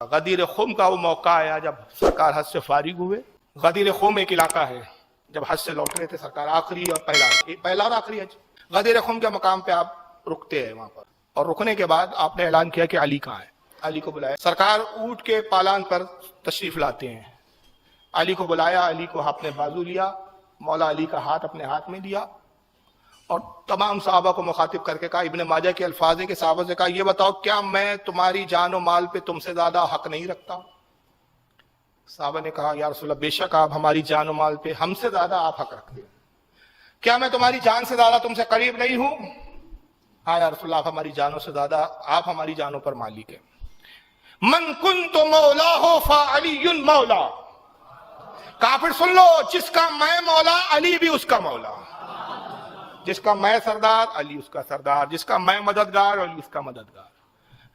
غدیر خم کا وہ موقع آیا جب سرکار حج سے فارغ ہوئے. غدیر خم ایک علاقہ ہے، جب حج سے لوٹ رہے تھے سرکار، آخری اور پہلا اور آخری حج. غدیر خم کے مقام پہ آپ رکتے ہیں وہاں پر، اور رکنے کے بعد آپ نے اعلان کیا کہ علی کہاں ہے. علی کو بلایا. سرکار اونٹ کے پالان پر تشریف لاتے ہیں. علی کو بلایا، علی کو آپ نے بازو لیا، مولا علی کا ہاتھ اپنے ہاتھ میں دیا، اور تمام صحابہ کو مخاطب کر کے کہا، ابن ماجہ کے الفاظ ہیں کہ صحابہ سے کہا، یہ بتاؤ کیا میں تمہاری جان و مال پہ تم سے زیادہ حق نہیں رکھتا ہوں؟ صحابہ نے کہا، یا رسول اللہ بے شک آپ ہماری جان و مال پہ ہم سے زیادہ آپ حق رکھتے ہیں. کیا میں تمہاری جان سے زیادہ تم سے قریب نہیں ہوں؟ ہاں یا رسول اللہ آپ ہماری جانوں سے زیادہ، آپ ہماری جانوں پر مالک ہیں. من کنت مولا فعلی مولا. کافر سن لو، جس کا میں مولا علی بھی اس کا مولا، جس کا میں سردار علی اس کا سردار، جس کا میں مددگار علی اس کا مددگار،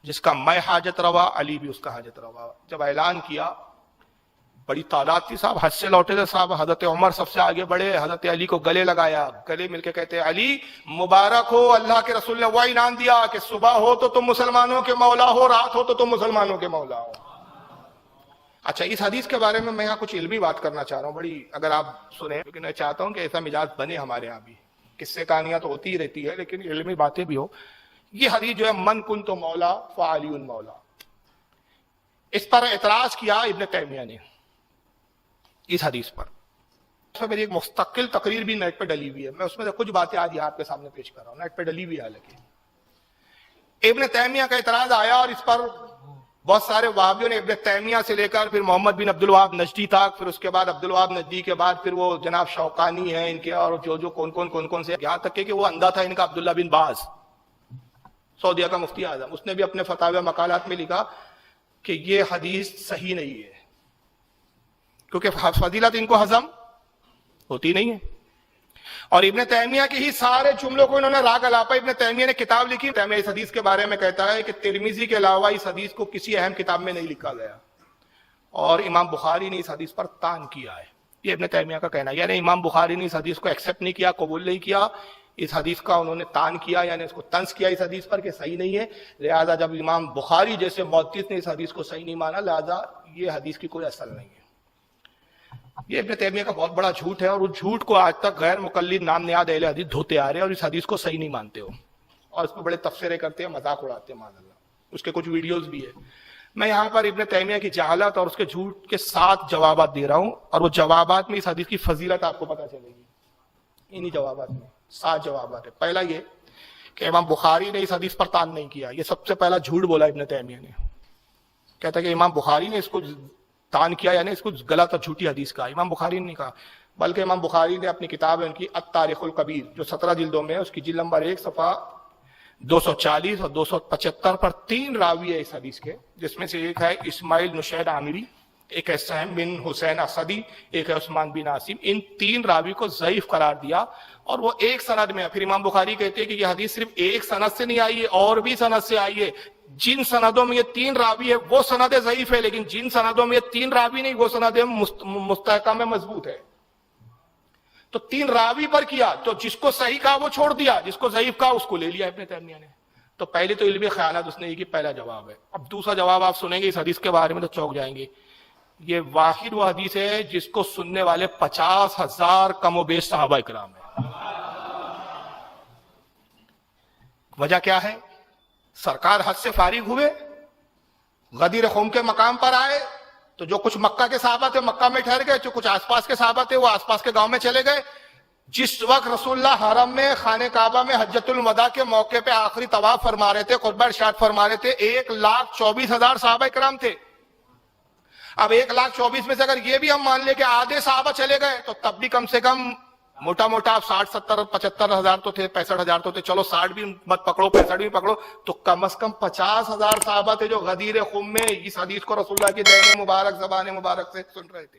جس کا میں حاجت روا علی بھی اس کا حاجت روا. جب اعلان کیا، بڑی تعداد تھی صاحب، حج سے لوٹے تھے صاحب. حضرت عمر سب سے آگے بڑھے، حضرت علی کو گلے لگایا، گلے مل کے کہتے ہیں، علی مبارک ہو، اللہ کے رسول نے وہ انعام دیا کہ صبح ہو تو تم مسلمانوں کے مولا ہو، رات ہو تو تم مسلمانوں کے مولا ہو. اچھا، اس حدیث کے بارے میں یہاں کچھ علمی بات کرنا چاہ رہا ہوں، بڑی اگر آپ سنیں، لیکن میں چاہتا ہوں کہ ایسا مزاج بنے ہمارے یہاں بھی. قصے کہانیاں تو ہوتی ہی رہتی ہے، لیکن علمی باتیں بھی ہو. یہ حدیث جو ہے، من کنت مولا فعلی مولا، اس پر اعتراض کیا ابن تیمیہ نے اس حدیث پر. اس میں میری ایک مستقل تقریر بھی نیٹ پہ ڈلی ہوئی ہے، میں اس میں سے کچھ باتیں آج آپ کے سامنے پیش کر رہا ہوں، نیٹ پہ ڈلی ہوئی ہے. حالانکہ ابن تیمیہ کا اعتراض آیا، اور اس پر بہت سارے وہابیوں نے، ابن تیمیہ سے لے کر پھر محمد بن عبد الوہاب نجدی تک، پھر اس کے بعد عبد الوہاب نجدی کے بعد پھر وہ جناب شوکانی ہیں ان کے، اور جو کون سے، یہاں تک کہ وہ اندھا تھا ان کا عبداللہ بن باز، سعودیہ کا مفتی اعظم، اس نے بھی اپنے فتاوی مقالات میں لکھا کہ یہ حدیث صحیح نہیں ہے، کیونکہ فضیلت ان کو ہضم ہوتی نہیں ہے. اور ابن تیمیہ کے ہی سارے جملوں کو انہوں نے راگ الاپا. ابن تیمیہ نے کتاب لکھی، تیمیہ اس حدیث کے بارے میں کہتا ہے کہ ترمذی کے علاوہ اس حدیث کو کسی اہم کتاب میں نہیں لکھا گیا، اور امام بخاری نے اس حدیث پر طعن کیا ہے. یہ ابن تیمیہ کا کہنا ہے، یعنی امام بخاری نے اس حدیث کو ایکسپٹ نہیں کیا، قبول نہیں کیا، اس حدیث کا انہوں نے طعن کیا، یعنی اس کو طنز کیا اس حدیث پر کہ صحیح نہیں ہے. لہذا جب امام بخاری جیسے محدث نے اس حدیث کو صحیح نہیں مانا، لہذا یہ حدیث کی کوئی اصل نہیں ہے. یہ ابن تیمیہ کا بہت بڑا جھوٹ ہے، اور اس جھوٹ کو آج تک غیر مقلد نام نہاد اہل حدیث دھوتے آ رہے ہیں، اور اس حدیث کو صحیح نہیں مانتے ہو، اور اس پہ بڑے تبصرے کرتے ہیں، مذاق اڑاتے ہیں، معاذ اللہ. اس کے کچھ ویڈیوز بھی ہے. میں یہاں پر ابن تیمیہ کی جہالت اور اس کے جھوٹ کے 7 جوابات دے رہا ہوں، اور وہ جوابات میں اس حدیث کی فضیلت آپ کو پتہ چلے گی. انہی جوابات میں 7 جوابات ہے. پہلا یہ کہ امام بخاری نے اس حدیث پر طعن نہیں کیا. یہ سب سے پہلا جھوٹ بولا ابن تیمیہ نے. کہتا ہے کہ امام بخاری نے اس کو طعن کیا، یعنی اس کو غلط اور جھوٹی حدیث کہا. امام بخاری نے نہیں کہا، بلکہ امام بخاری نے اپنی کتاب ہے ان کی التاریخ الکبیر، جو 17 جلدوں میں ہے، اس کی جلد نمبر 1 صفحہ 240 اور 275 پر 3 راوی ہے اس حدیث کے، جس میں سے ایک ہے اسماعیل نشید عامری، ایک ہے سہم بن حسین اسدی، ایک ہے عثمان بن عاصم. ان 3 راوی کو ضعیف قرار دیا، اور وہ ایک سند میں ہے. پھر امام بخاری کہتے ہیں کہ یہ حدیث صرف ایک سند سے نہیں آئی ہے، اور بھی سند سے آئی ہے. جن سندوں میں یہ 3 راوی ہے وہ سند ضعیف ہے، لیکن جن سندوں میں یہ 3 راوی نہیں، وہ سند مستحکم میں مضبوط ہے. تو 3 راوی پر کیا، تو جس کو صحیح کہا وہ چھوڑ دیا، جس کو ضعیف کہا اس کو لے لیا ابن تیمیہ نے. تو پہلے تو علمی خیالات اس نے یہ کہ پہلا جواب ہے. اب دوسرا جواب آپ سنیں گے اس حدیث کے بارے میں تو چونک جائیں گے. یہ واحد وہ حدیث ہے جس کو سننے والے 50,000 کم و بیش صحابہ اکرام ہیں. وجہ کیا ہے؟ سرکار حج سے فارغ ہوئے، غدیر خم کے مقام پر آئے، تو جو کچھ مکہ کے صحابہ تھے مکہ میں ٹھہر گئے، جو کچھ آس پاس کے صحابہ تھے وہ آس پاس کے گاؤں میں چلے گئے. جس وقت رسول اللہ حرم میں خانہ کعبہ میں حجۃ الوداع کے موقع پہ آخری طواف فرما رہے تھے، قربہ ارشاد فرما رہے تھے، 1,24,000 صحابہ اکرام تھے. اب 1,24,000 میں سے اگر یہ بھی ہم مان لیں کہ آدھے صحابہ چلے گئے، تو تب بھی کم سے کم موٹا موٹا 60 70 75,000 تو تھے، 65,000 تو تھے. چلو 60 بھی مت پکڑو، 65 بھی پکڑو، تو کم از کم 50,000 صحابہ تھے جو غدیر خم میں اس حدیث کو رسول اللہ کی دہن مبارک زبان مبارک سے سن رہے تھے.